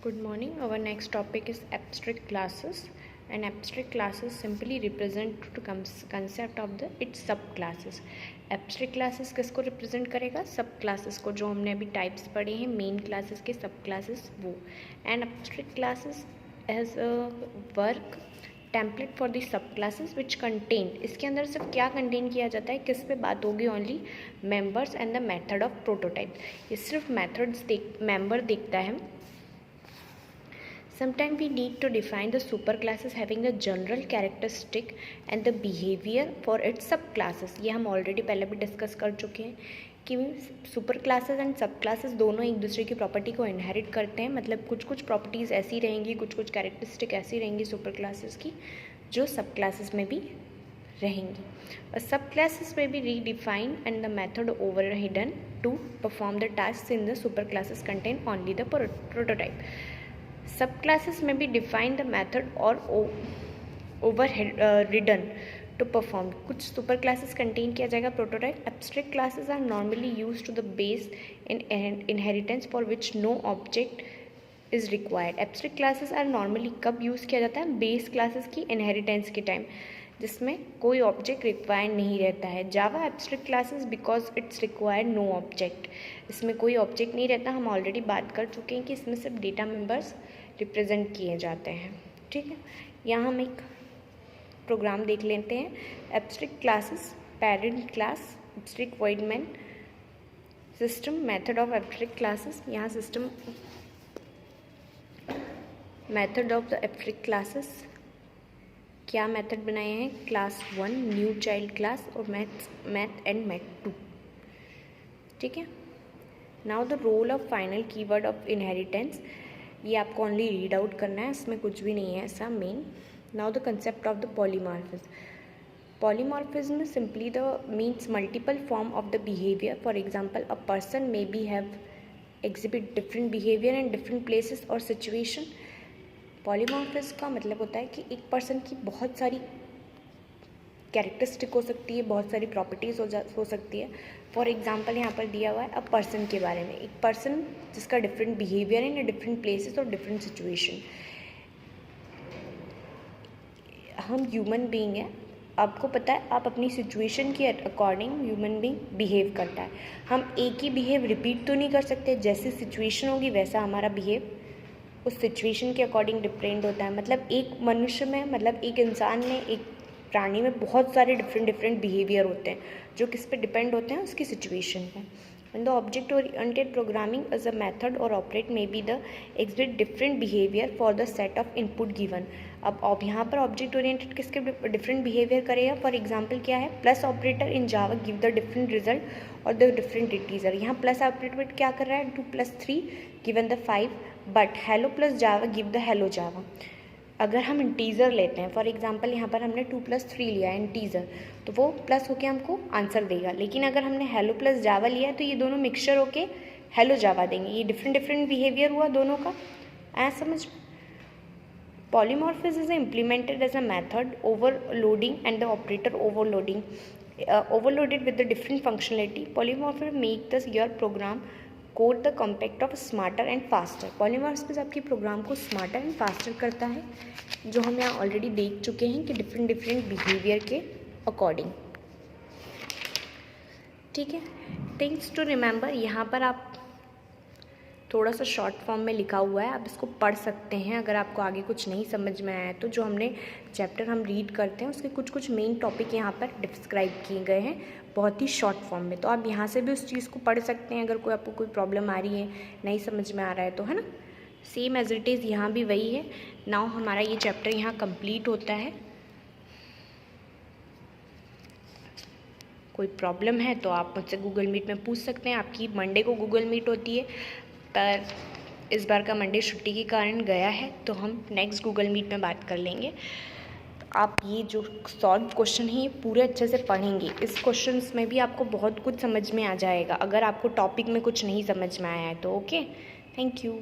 Good morning. Our next topic is abstract classes, and abstract classes simply represent the concept of the its subclasses. Abstract classes किसको represent करेगा? सब classes को, जो हमने अभी types पढ़े हैं main classes के subclasses वो. And abstract classes as a work template for the subclasses which contain, इसके अंदर सिर्फ क्या contain किया जाता है, किस पे बात होगी? only members and the method of prototype. ये सिर्फ methods member देखता है. Sometimes we need to define the superclasses having the general characteristic and the behavior for its subclasses. ये हम ऑलरेडी पहले भी डिस्कस कर चुके हैं कि सुपर क्लासेस एंड सब क्लासेस दोनों एक दूसरे की प्रॉपर्टी को इनहेरिट करते हैं. मतलब कुछ कुछ प्रॉपर्टीज़ ऐसी रहेंगी, कुछ कुछ कैरेक्टरिस्टिक ऐसी रहेंगी सुपर क्लासेस की जो सब क्लासेस में भी रहेंगी. और सब क्लासेस में भी redefine and the method overridden to perform the task in the super classes contain only the prototype. Sub classes में भी डिफाइन द मेथड और ओवर रिडन टू परफॉर्म. कुछ सुपर क्लासेस कंटेन किया जाएगा prototype. Abstract classes are normally use to the base in inheritance for which no object is required. Abstract classes are normally कब use किया जाता है? Base classes की inheritance के time, जिसमें कोई ऑब्जेक्ट रिक्वायर्ड नहीं रहता है. Java abstract classes because it's required no object. इसमें कोई ऑब्जेक्ट नहीं रहता. हम ऑलरेडी बात कर चुके हैं कि इसमें सिर्फ डेटा मेंबर्स रिप्रेजेंट किए जाते हैं. ठीक है, यहाँ हम एक प्रोग्राम देख लेते हैं. Abstract classes, parent class, abstract void main, system, method of abstract classes. यहाँ system, method of the abstract classes, क्या मेथड बनाए हैं? क्लास 1 न्यू चाइल्ड क्लास और मैथ एंड मैथ 2. ठीक है. Now the role of final keyword of inheritance, ये आपको only read out करना है, इसमें कुछ भी नहीं है ऐसा main. Now the concept of the polymorphism. Polymorphism simply the means multiple form of the behaviour. For example, a person may be have exhibit different behaviour in different places और situation. Polymorphism का मतलब होता है कि एक person की बहुत सारी कैरेक्टरिस्टिक हो सकती है, बहुत सारी प्रॉपर्टीज़ हो सकती है. फॉर एग्जांपल यहाँ पर दिया हुआ है अ पर्सन के बारे में, एक पर्सन जिसका different behaviour in different places और डिफरेंट सिचुएशन. हम ह्यूमन बीइंग है, आपको पता है आप अपनी सिचुएशन के अकॉर्डिंग ह्यूमन बीइंग बिहेव करता है. हम एक ही बिहेव रिपीट तो नहीं कर सकते. जैसी सिचुएशन होगी वैसा हमारा बिहेव उस सिचुएशन के अकॉर्डिंग डिफरेंट होता है. मतलब एक मनुष्य में, मतलब एक इंसान में, एक प्राणी में बहुत सारे डिफरेंट बिहेवियर होते हैं जो किस पे डिपेंड होते हैं? उसकी सिचुएशन पे. And the object oriented programming as a method और operate may be the exhibit different behaviour for the set of input given. अब यहाँ पर ऑब्जेक्ट ओरिएंटेड किसके डिफरेंट बिहेवियर करेगा? फॉर एग्जाम्पल क्या है? Plus operator in Java give the different result और the different integer. यहाँ प्लस ऑपरेटर क्या कर रहा है? 2 + 3 given the 5. But hello plus Java give the hello जावा. अगर हम इंटीजर लेते हैं, फॉर एग्जांपल यहाँ पर हमने 2 + 3 लिया है इंटीजर, तो वो प्लस होके हमको आंसर देगा. लेकिन अगर हमने हेलो प्लस जावा लिया है तो ये दोनों मिक्सचर होके हेलो जावा देंगे. ये डिफरेंट बिहेवियर हुआ दोनों का. समझ. Polymorphism is implemented as a method overloading and the operator overloading overloaded with the different functionality. Polymorphism make the your program code the compact of smarter and faster. Polymorphism आपकी programme को smarter and faster करता है, जो हम यहाँ already देख चुके हैं कि डिफरेंट बिहेवियर के अकॉर्डिंग. ठीक है. थिंग्स टू रिमेंबर, यहाँ पर आप थोड़ा सा शॉर्ट फॉर्म में लिखा हुआ है, आप इसको पढ़ सकते हैं अगर आपको आगे कुछ नहीं समझ में आया तो. जो हमने चैप्टर हम रीड करते हैं उसके कुछ मेन टॉपिक यहाँ पर डिस्क्राइब किए गए हैं बहुत ही शॉर्ट फॉर्म में. तो आप यहाँ से भी उस चीज़ को पढ़ सकते हैं अगर कोई आपको कोई प्रॉब्लम आ रही है, नहीं समझ में आ रहा है तो, है ना. सेम एज इट इज़ यहाँ भी वही है. नाउ हमारा ये चैप्टर यहाँ कंप्लीट होता है. कोई प्रॉब्लम है तो आप मुझसे गूगल मीट में पूछ सकते हैं. आपकी मंडे को गूगल मीट होती है, पर इस बार का मंडे छुट्टी के कारण गया है, तो हम नेक्स्ट गूगल मीट में बात कर लेंगे. आप ये जो सॉल्व क्वेश्चन है ये पूरे अच्छे से पढ़ेंगे. इस क्वेश्चंस में भी आपको बहुत कुछ समझ में आ जाएगा अगर आपको टॉपिक में कुछ नहीं समझ में आया है तो. Okay, thank you.